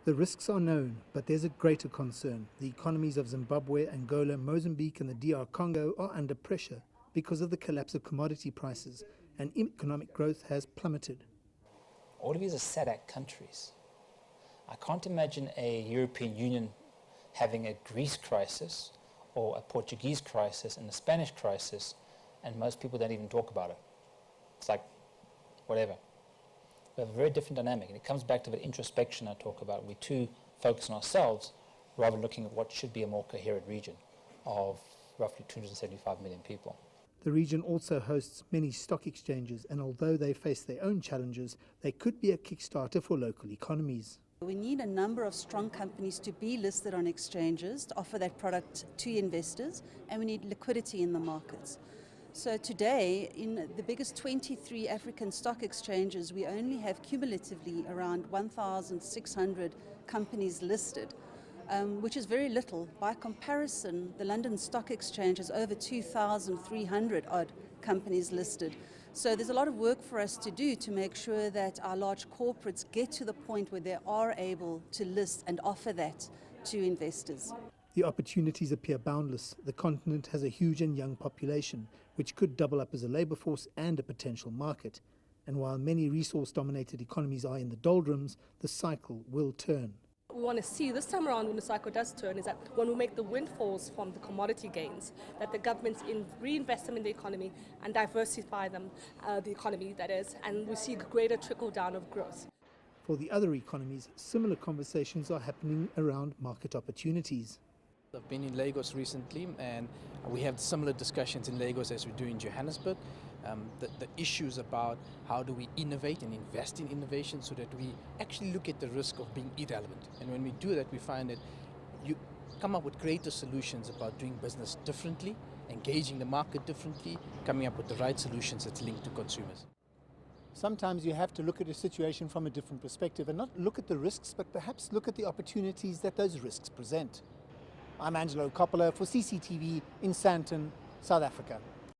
The risks are known, but there's a greater concern. The economies of Zimbabwe, Angola, Mozambique and the DR Congo are under pressure because of the collapse of commodity prices, and economic growth has plummeted. All of these are SADC countries. I can't imagine a European Union having a Greece crisis or a Portuguese crisis and a Spanish crisis, and most people don't even talk about it. It's like, whatever. We have a very different dynamic, and it comes back to the introspection I talk about. We too focus on ourselves rather than looking at what should be a more coherent region of roughly 275 million people. The region also hosts many stock exchanges, and although they face their own challenges, they could be a kickstarter for local economies. We need a number of strong companies to be listed on exchanges to offer that product to investors, and we need liquidity in the markets. So today, in the biggest 23 African stock exchanges, we only have cumulatively around 1,600 companies listed, which is very little. By comparison, the London Stock Exchange has over 2,300 odd companies listed. So there's a lot of work for us to do to make sure that our large corporates get to the point where they are able to list and offer that to investors. The opportunities appear boundless. The continent has a huge and young population, which could double up as a labour force and a potential market. And while many resource-dominated economies are in the doldrums, the cycle will turn. What we want to see this time around when the cycle does turn is that when we make the windfalls from the commodity gains, that the governments reinvest them in the economy and diversify them, the economy that is, and we see greater trickle down of growth. For the other economies, similar conversations are happening around market opportunities. I've been in Lagos recently, and we have similar discussions in Lagos as we do in Johannesburg. The issues about how do we innovate and invest in innovation so that we actually look at the risk of being irrelevant. And when we do that, we find that you come up with greater solutions about doing business differently, engaging the market differently, coming up with the right solutions that's linked to consumers. Sometimes you have to look at a situation from a different perspective and not look at the risks, but perhaps look at the opportunities that those risks present. I'm Angelo Coppola for CCTV in Sandton, South Africa.